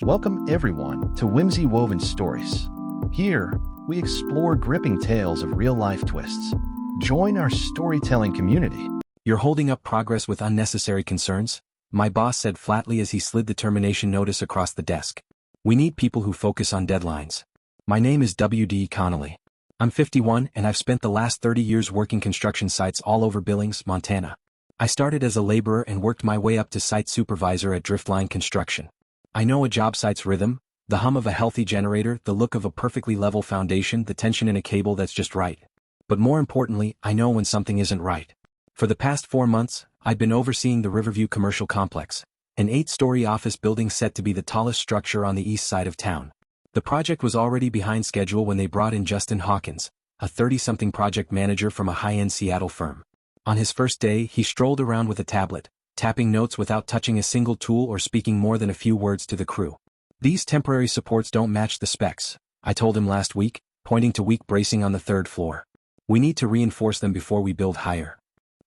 Welcome everyone to Whimsy Woven Stories. Here, we explore gripping tales of real-life twists. Join our storytelling community. You're holding up progress with unnecessary concerns? My boss said flatly as he slid the termination notice across the desk. We need people who focus on deadlines. My name is W.D. Connolly. I'm 51 and I've spent the last 30 years working construction sites all over Billings, Montana. I started as a laborer and worked my way up to site supervisor at Driftline Construction. I know a job site's rhythm, the hum of a healthy generator, the look of a perfectly level foundation, the tension in a cable that's just right. But more importantly, I know when something isn't right. For the past 4 months, I'd been overseeing the Riverview Commercial Complex, an 8-story office building set to be the tallest structure on the east side of town. The project was already behind schedule when they brought in Justin Hawkins, a 30-something project manager from a high-end Seattle firm. On his first day, he strolled around with a tablet, tapping notes without touching a single tool or speaking more than a few words to the crew. These temporary supports don't match the specs, I told him last week, pointing to weak bracing on the 3rd floor. We need to reinforce them before we build higher.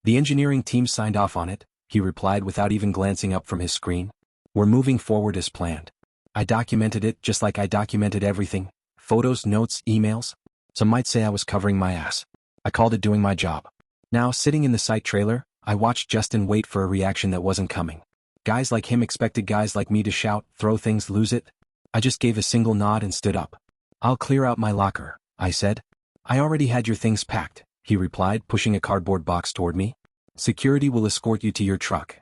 The engineering team signed off on it, he replied without even glancing up from his screen. We're moving forward as planned. I documented it just like I documented everything, photos, notes, emails. Some might say I was covering my ass. I called it doing my job. Now, sitting in the site trailer, I watched Justin wait for a reaction that wasn't coming. Guys like him expected guys like me to shout, throw things, lose it. I just gave a single nod and stood up. I'll clear out my locker, I said. I already had your things packed, he replied, pushing a cardboard box toward me. Security will escort you to your truck.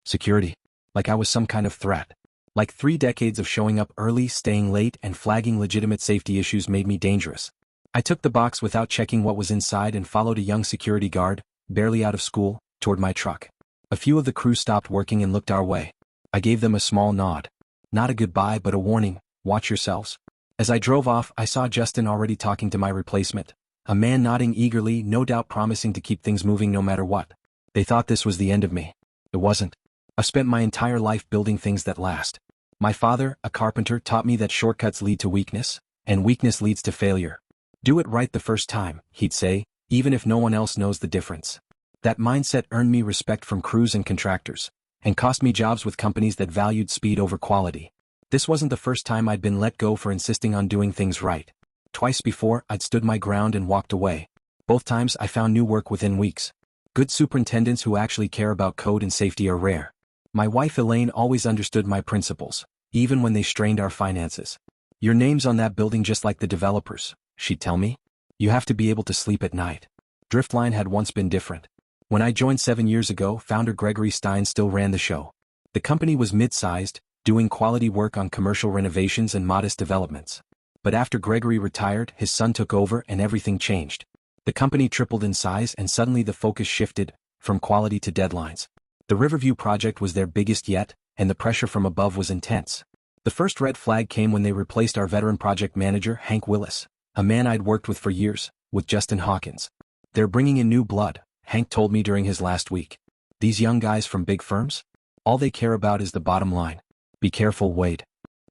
Security? Like I was some kind of threat. Like 3 decades of showing up early, staying late, and flagging legitimate safety issues made me dangerous. I took the box without checking what was inside and followed a young security guard, barely out of school, toward my truck. A few of the crew stopped working and looked our way. I gave them a small nod. Not a goodbye but a warning, watch yourselves. As I drove off, I saw Justin already talking to my replacement, a man nodding eagerly, no doubt promising to keep things moving no matter what. They thought this was the end of me. It wasn't. I've spent my entire life building things that last. My father, a carpenter, taught me that shortcuts lead to weakness, and weakness leads to failure. Do it right the first time, he'd say, even if no one else knows the difference. That mindset earned me respect from crews and contractors, and cost me jobs with companies that valued speed over quality. This wasn't the first time I'd been let go for insisting on doing things right. Twice before, I'd stood my ground and walked away. Both times I found new work within weeks. Good superintendents who actually care about code and safety are rare. My wife Elaine always understood my principles, even when they strained our finances. Your name's on that building just like the developers, she'd tell me. You have to be able to sleep at night. Driftline had once been different. When I joined 7 years ago, founder Gregory Stein still ran the show. The company was mid-sized, doing quality work on commercial renovations and modest developments. But after Gregory retired, his son took over and everything changed. The company tripled in size and suddenly the focus shifted, from quality to deadlines. The Riverview project was their biggest yet, and the pressure from above was intense. The first red flag came when they replaced our veteran project manager, Hank Willis, a man I'd worked with for years, with Justin Hawkins. They're bringing in new blood, Hank told me during his last week. These young guys from big firms? All they care about is the bottom line. Be careful, Wade.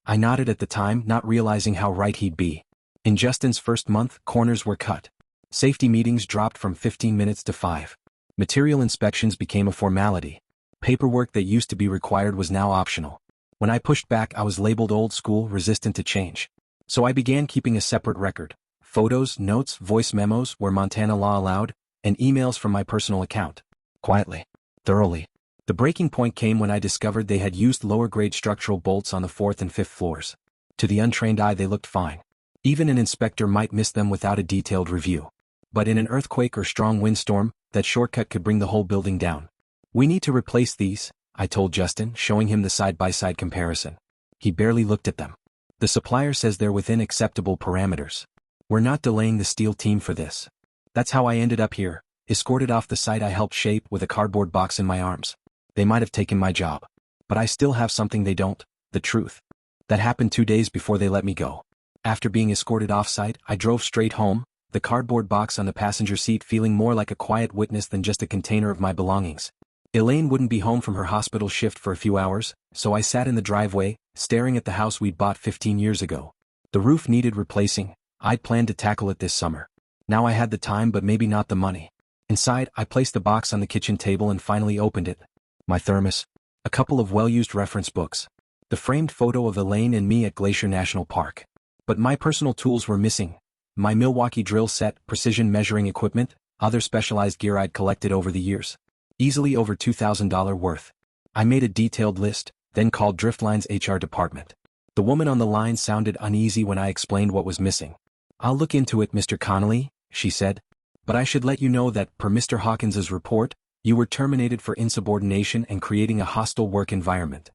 I nodded at the time, not realizing how right he'd be. In Justin's first month, corners were cut. Safety meetings dropped from 15 minutes to 5. Material inspections became a formality. Paperwork that used to be required was now optional. When I pushed back, I was labeled old school, resistant to change. So I began keeping a separate record. Photos, notes, voice memos where Montana law allowed, and emails from my personal account. Quietly. Thoroughly. The breaking point came when I discovered they had used lower-grade structural bolts on the 4th and 5th floors. To the untrained eye they looked fine. Even an inspector might miss them without a detailed review. But in an earthquake or strong windstorm, that shortcut could bring the whole building down. We need to replace these, I told Justin, showing him the side-by-side comparison. He barely looked at them. The supplier says they're within acceptable parameters. We're not delaying the steel team for this. That's how I ended up here, escorted off the site I helped shape with a cardboard box in my arms. They might have taken my job. But I still have something they don't, the truth. That happened 2 days before they let me go. After being escorted off-site, I drove straight home, the cardboard box on the passenger seat feeling more like a quiet witness than just a container of my belongings. Elaine wouldn't be home from her hospital shift for a few hours, so I sat in the driveway, staring at the house we'd bought 15 years ago. The roof needed replacing. I'd planned to tackle it this summer. Now I had the time but maybe not the money. Inside, I placed the box on the kitchen table and finally opened it. My thermos. A couple of well-used reference books. The framed photo of Elaine and me at Glacier National Park. But my personal tools were missing. My Milwaukee drill set, precision measuring equipment, other specialized gear I'd collected over the years. Easily over $2,000 worth. I made a detailed list, then called Driftline's HR department. The woman on the line sounded uneasy when I explained what was missing. "I'll look into it, Mr. Connolly," she said. "But I should let you know that, per Mr. Hawkins's report, you were terminated for insubordination and creating a hostile work environment."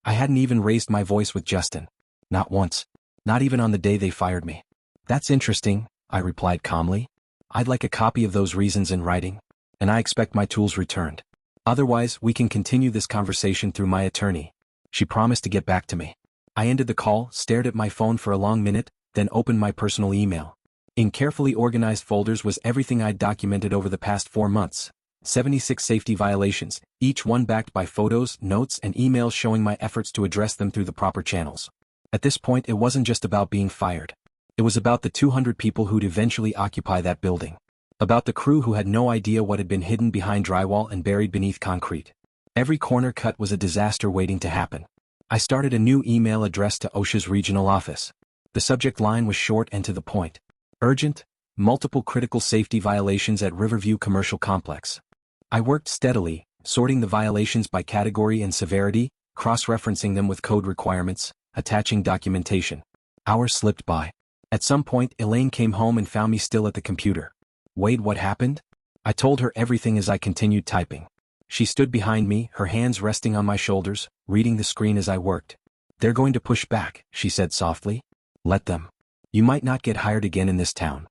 I hadn't even raised my voice with Justin. Not once. Not even on the day they fired me. "That's interesting," I replied calmly. "I'd like a copy of those reasons in writing. And I expect my tools returned. Otherwise, we can continue this conversation through my attorney." She promised to get back to me. I ended the call, stared at my phone for a long minute, then opened my personal email. In carefully organized folders was everything I'd documented over the past 4 months. 76 safety violations, each one backed by photos, notes, and emails showing my efforts to address them through the proper channels. At this point, it wasn't just about being fired. It was about the 200 people who'd eventually occupy that building. About the crew who had no idea what had been hidden behind drywall and buried beneath concrete. Every corner cut was a disaster waiting to happen. I started a new email addressed to OSHA's regional office. The subject line was short and to the point. Urgent, multiple critical safety violations at Riverview Commercial Complex. I worked steadily, sorting the violations by category and severity, cross-referencing them with code requirements, attaching documentation. Hours slipped by. At some point, Elaine came home and found me still at the computer. "Wade, what happened?" I told her everything as I continued typing. She stood behind me, her hands resting on my shoulders, reading the screen as I worked. "They're going to push back," she said softly. "Let them. You might not get hired again in this town."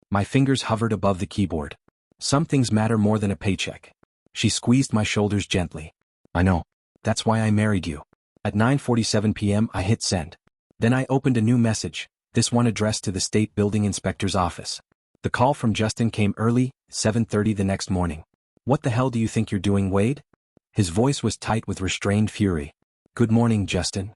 My fingers hovered above the keyboard. Some things matter more than a paycheck. She squeezed my shoulders gently. "I know. That's why I married you." At 9:47 p.m. I hit send. Then I opened a new message, this one addressed to the State Building Inspector's office. The call from Justin came early, 7:30 the next morning. "What the hell do you think you're doing, Wade?" His voice was tight with restrained fury. "Good morning, Justin.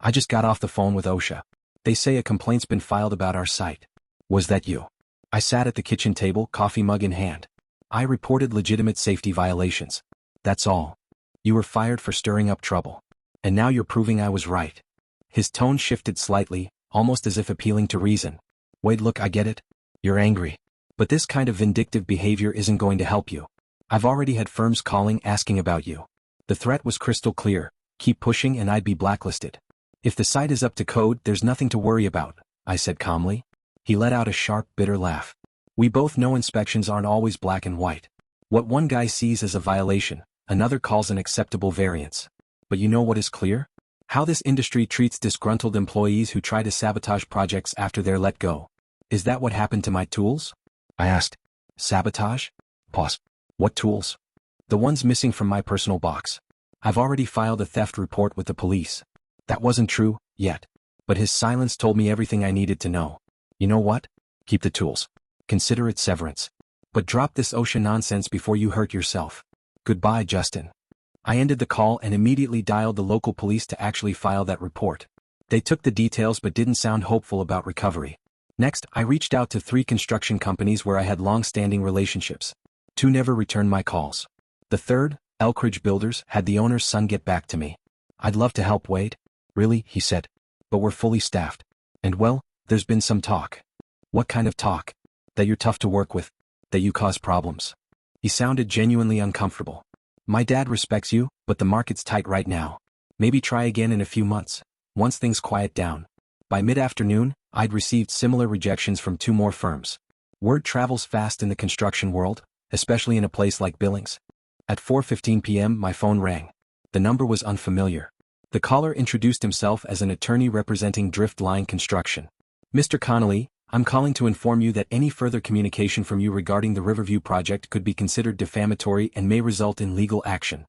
I just got off the phone with OSHA. They say a complaint's been filed about our site. Was that you?" I sat at the kitchen table, coffee mug in hand. "I reported legitimate safety violations. That's all. You were fired for stirring up trouble. And now you're proving I was right." His tone shifted slightly, almost as if appealing to reason. "Wade, look, I get it. You're angry. But this kind of vindictive behavior isn't going to help you. I've already had firms calling asking about you. The threat was crystal clear. Keep pushing and I'd be blacklisted. If the site is up to code, there's nothing to worry about," I said calmly. He let out a sharp, bitter laugh. "We both know inspections aren't always black and white. What one guy sees as a violation, another calls an acceptable variance. But you know what is clear? How this industry treats disgruntled employees who try to sabotage projects after they're let go. Is that what happened to my tools?" I asked. "Sabotage?" Pause. "What tools?" "The ones missing from my personal box. I've already filed a theft report with the police." That wasn't true, yet. But his silence told me everything I needed to know. "You know what? Keep the tools. Consider it severance. But drop this OSHA nonsense before you hurt yourself. Goodbye, Justin." I ended the call and immediately dialed the local police to actually file that report. They took the details but didn't sound hopeful about recovery. Next, I reached out to 3 construction companies where I had long-standing relationships. 2 never returned my calls. The third, Elkridge Builders, had the owner's son get back to me. "I'd love to help, Wade." "Really?" he said. "But we're fully staffed. And well, there's been some talk." "What kind of talk?" "That you're tough to work with. That you cause problems." He sounded genuinely uncomfortable. "My dad respects you, but the market's tight right now. Maybe try again in a few months, once things quiet down." By mid-afternoon, I'd received similar rejections from 2 more firms. Word travels fast in the construction world, especially in a place like Billings. At 4:15 p.m. my phone rang. The number was unfamiliar. The caller introduced himself as an attorney representing Driftline Construction. "Mr. Connolly, I'm calling to inform you that any further communication from you regarding the Riverview project could be considered defamatory and may result in legal action."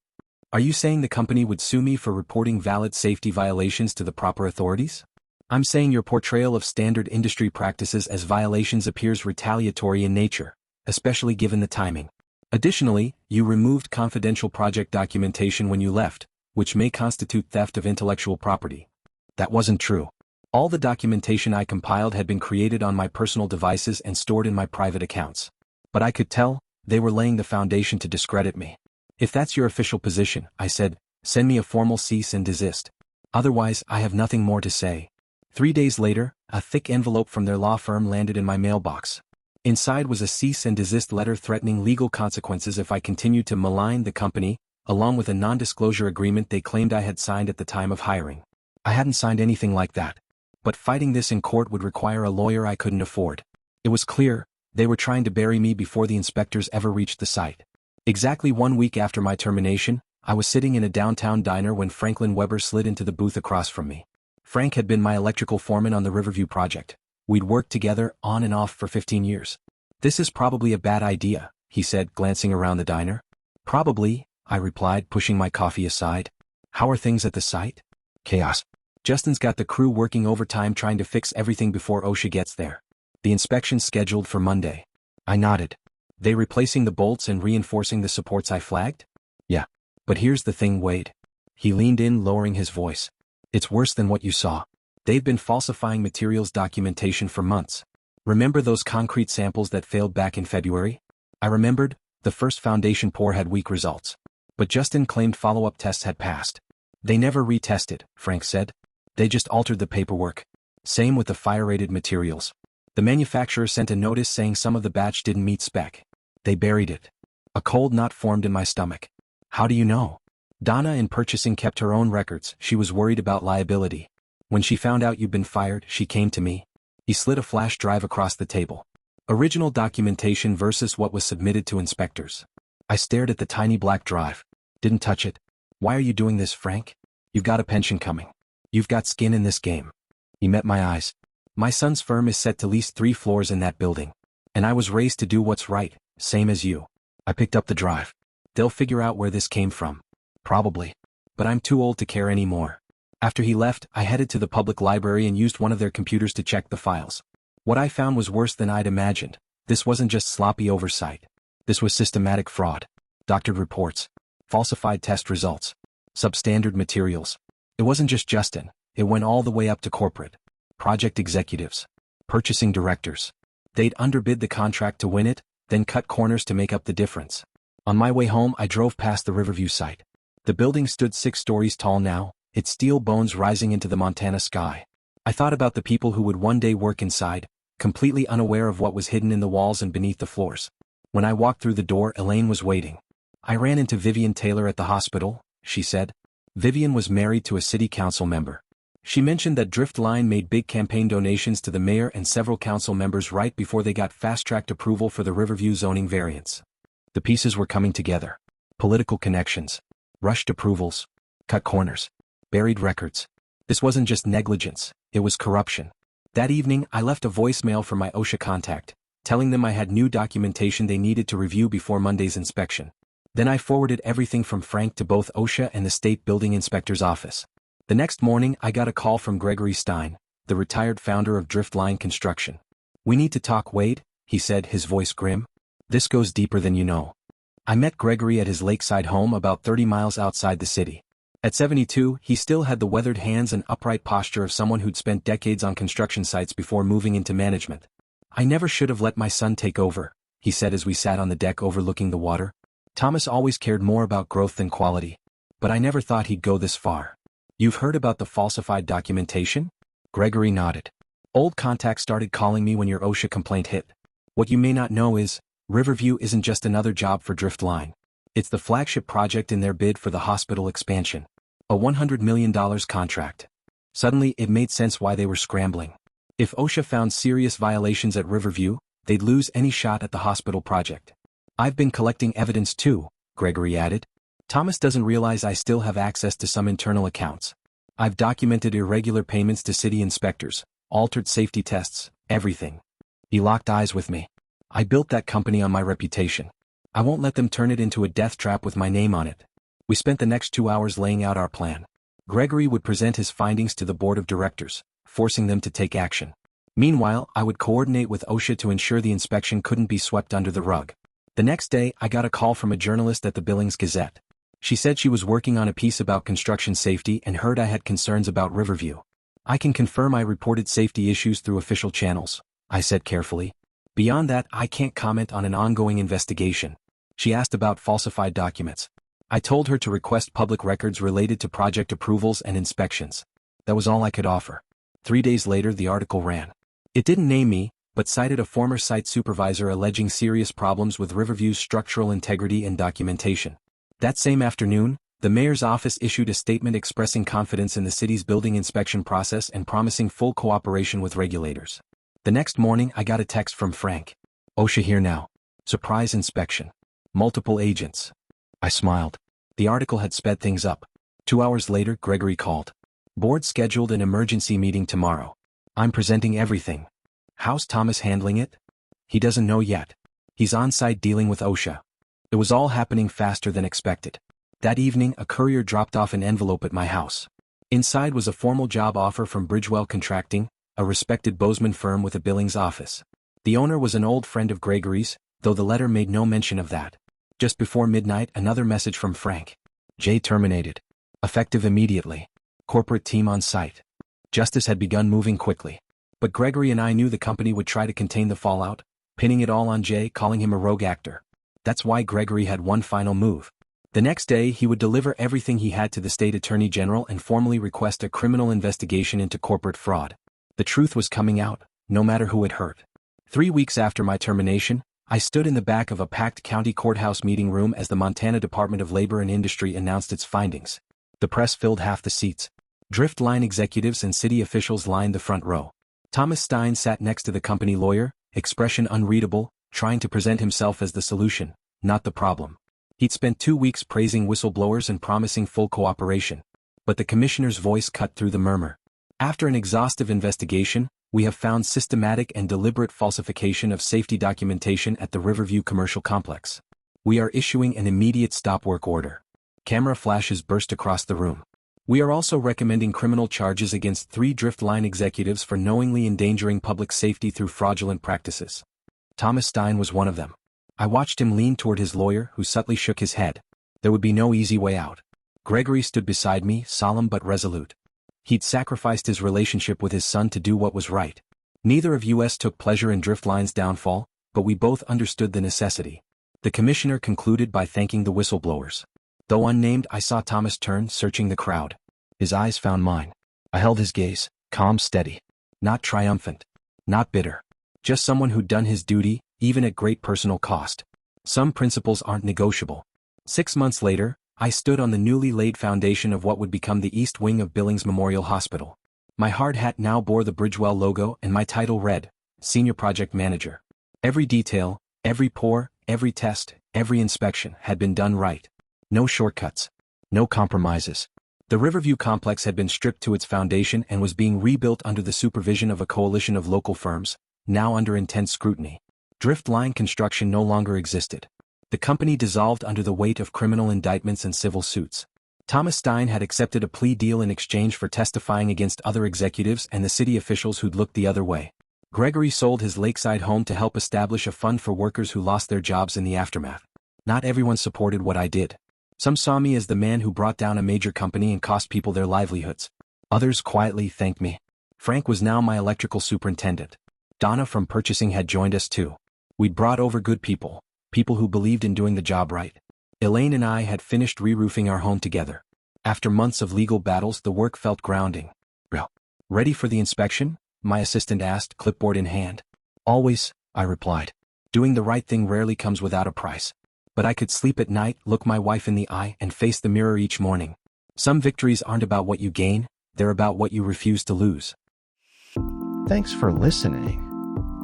"Are you saying the company would sue me for reporting valid safety violations to the proper authorities?" "I'm saying your portrayal of standard industry practices as violations appears retaliatory in nature, especially given the timing. Additionally, you removed confidential project documentation when you left, which may constitute theft of intellectual property." That wasn't true. All the documentation I compiled had been created on my personal devices and stored in my private accounts. But I could tell, they were laying the foundation to discredit me. "If that's your official position," I said, "send me a formal cease and desist." Otherwise, I have nothing more to say. 3 days later, a thick envelope from their law firm landed in my mailbox. Inside was a cease and desist letter threatening legal consequences if I continued to malign the company, along with a non-disclosure agreement they claimed I had signed at the time of hiring. I hadn't signed anything like that. But fighting this in court would require a lawyer I couldn't afford. It was clear, they were trying to bury me before the inspectors ever reached the site. Exactly 1 week after my termination, I was sitting in a downtown diner when Franklin Weber slid into the booth across from me. Frank had been my electrical foreman on the Riverview project. We'd worked together on and off for 15 years. "This is probably a bad idea," he said, glancing around the diner. "Probably," I replied, pushing my coffee aside. "How are things at the site?" "Chaos. Justin's got the crew working overtime trying to fix everything before OSHA gets there. The inspection's scheduled for Monday." I nodded. "They replacing the bolts and reinforcing the supports I flagged?" "Yeah. But here's the thing, Wade." He leaned in, lowering his voice. "It's worse than what you saw. They've been falsifying materials documentation for months. Remember those concrete samples that failed back in February?" I remembered. The first foundation pour had weak results. But Justin claimed follow-up tests had passed. "They never retested," Frank said. "They just altered the paperwork. Same with the fire-rated materials. The manufacturer sent a notice saying some of the batch didn't meet spec. They buried it." A cold knot formed in my stomach. "How do you know?" "Donna in purchasing kept her own records. She was worried about liability. When she found out you'd been fired, she came to me." He slid a flash drive across the table. Original documentation versus what was submitted to inspectors. I stared at the tiny black drive. "Didn't touch it." "Why are you doing this, Frank? You've got a pension coming. You've got skin in this game." He met my eyes. "My son's firm is set to lease 3 floors in that building. And I was raised to do what's right, same as you." I picked up the drive. "They'll figure out where this came from." "Probably. But I'm too old to care anymore." After he left, I headed to the public library and used one of their computers to check the files. What I found was worse than I'd imagined. This wasn't just sloppy oversight. This was systematic fraud. Doctored reports. Falsified test results. Substandard materials. It wasn't just Justin. It went all the way up to corporate. Project executives. Purchasing directors. They'd underbid the contract to win it, then cut corners to make up the difference. On my way home, I drove past the Riverview site. The building stood 6 stories tall now, its steel bones rising into the Montana sky. I thought about the people who would one day work inside, completely unaware of what was hidden in the walls and beneath the floors. When I walked through the door, Elaine was waiting. "I ran into Vivian Taylor at the hospital," she said. Vivian was married to a city council member. She mentioned that Driftline made big campaign donations to the mayor and several council members right before they got fast-tracked approval for the Riverview zoning variance. The pieces were coming together. Political connections. Rushed approvals. Cut corners. Buried records. This wasn't just negligence, it was corruption. That evening, I left a voicemail for my OSHA contact, telling them I had new documentation they needed to review before Monday's inspection. Then I forwarded everything from Frank to both OSHA and the state building inspector's office. The next morning, I got a call from Gregory Stein, the retired founder of Driftline Construction. "We need to talk, Wade," he said, his voice grim. "This goes deeper than you know." I met Gregory at his lakeside home about 30 miles outside the city. At 72, he still had the weathered hands and upright posture of someone who'd spent decades on construction sites before moving into management. "I never should have let my son take over," he said as we sat on the deck overlooking the water. "Thomas always cared more about growth than quality. But I never thought he'd go this far." "You've heard about the falsified documentation?" Gregory nodded. "Old contacts started calling me when your OSHA complaint hit. What you may not know is, Riverview isn't just another job for Driftline. It's the flagship project in their bid for the hospital expansion. A $100 million contract. Suddenly, it made sense why they were scrambling. If OSHA found serious violations at Riverview, they'd lose any shot at the hospital project. "I've been collecting evidence too," Gregory added. "Thomas doesn't realize I still have access to some internal accounts. I've documented irregular payments to city inspectors, altered safety tests, everything." He locked eyes with me. "I built that company on my reputation. I won't let them turn it into a death trap with my name on it." We spent the next 2 hours laying out our plan. Gregory would present his findings to the board of directors, forcing them to take action. Meanwhile, I would coordinate with OSHA to ensure the inspection couldn't be swept under the rug. The next day, I got a call from a journalist at the Billings Gazette. She said she was working on a piece about construction safety and heard I had concerns about Riverview. "I can confirm I reported safety issues through official channels," I said carefully. "Beyond that, I can't comment on an ongoing investigation." She asked about falsified documents. I told her to request public records related to project approvals and inspections. That was all I could offer. 3 days later the article ran. It didn't name me, but cited a former site supervisor alleging serious problems with Riverview's structural integrity and documentation. That same afternoon, the mayor's office issued a statement expressing confidence in the city's building inspection process and promising full cooperation with regulators. The next morning I got a text from Frank. OSHA here now. Surprise inspection. Multiple agents. I smiled. The article had sped things up. 2 hours later Gregory called. Board scheduled an emergency meeting tomorrow. I'm presenting everything. How's Thomas handling it? He doesn't know yet. He's on site dealing with OSHA. It was all happening faster than expected. That evening a courier dropped off an envelope at my house. Inside was a formal job offer from Bridgewell Contracting, a respected Bozeman firm with a Billings office. The owner was an old friend of Gregory's, though the letter made no mention of that. Just before midnight another message from Frank. J terminated. Effective immediately. Corporate team on site. Justice had begun moving quickly. But Gregory and I knew the company would try to contain the fallout, pinning it all on Jay, calling him a rogue actor. That's why Gregory had one final move. The next day he would deliver everything he had to the state attorney general and formally request a criminal investigation into corporate fraud. The truth was coming out, no matter who it hurt. 3 weeks after my termination, I stood in the back of a packed county courthouse meeting room as the Montana Department of Labor and Industry announced its findings. The press filled half the seats. Drift line executives and city officials lined the front row. Thomas Stein sat next to the company lawyer, expression unreadable, trying to present himself as the solution, not the problem. He'd spent 2 weeks praising whistleblowers and promising full cooperation. But the commissioner's voice cut through the murmur. After an exhaustive investigation, we have found systematic and deliberate falsification of safety documentation at the Riverview Commercial Complex. We are issuing an immediate stop work order. Camera flashes burst across the room. We are also recommending criminal charges against 3 drift line executives for knowingly endangering public safety through fraudulent practices. Thomas Stein was one of them. I watched him lean toward his lawyer, who subtly shook his head. There would be no easy way out. Gregory stood beside me, solemn but resolute. He'd sacrificed his relationship with his son to do what was right. Neither of us took pleasure in Driftline's downfall, but we both understood the necessity. The commissioner concluded by thanking the whistleblowers. Though unnamed, I saw Thomas turn, searching the crowd. His eyes found mine. I held his gaze, calm, steady. Not triumphant. Not bitter. Just someone who'd done his duty, even at great personal cost. Some principles aren't negotiable. 6 months later, I stood on the newly laid foundation of what would become the East Wing of Billings Memorial Hospital. My hard hat now bore the Bridgewell logo and my title read, Senior Project Manager. Every detail, every pour, every test, every inspection had been done right. No shortcuts. No compromises. The Riverview complex had been stripped to its foundation and was being rebuilt under the supervision of a coalition of local firms, now under intense scrutiny. Drift line construction no longer existed. The company dissolved under the weight of criminal indictments and civil suits. Thomas Stein had accepted a plea deal in exchange for testifying against other executives and the city officials who'd looked the other way. Gregory sold his lakeside home to help establish a fund for workers who lost their jobs in the aftermath. Not everyone supported what I did. Some saw me as the man who brought down a major company and cost people their livelihoods. Others quietly thanked me. Frank was now my electrical superintendent. Donna from purchasing had joined us too. We'd brought over good people. People who believed in doing the job right. Elaine and I had finished re-roofing our home together. After months of legal battles, the work felt grounding. Ready for the inspection? My assistant asked, clipboard in hand. Always, I replied. Doing the right thing rarely comes without a price. But I could sleep at night, look my wife in the eye, and face the mirror each morning. Some victories aren't about what you gain, they're about what you refuse to lose. Thanks for listening.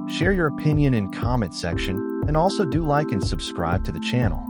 Share your opinion in comment section, and also do like and subscribe to the channel.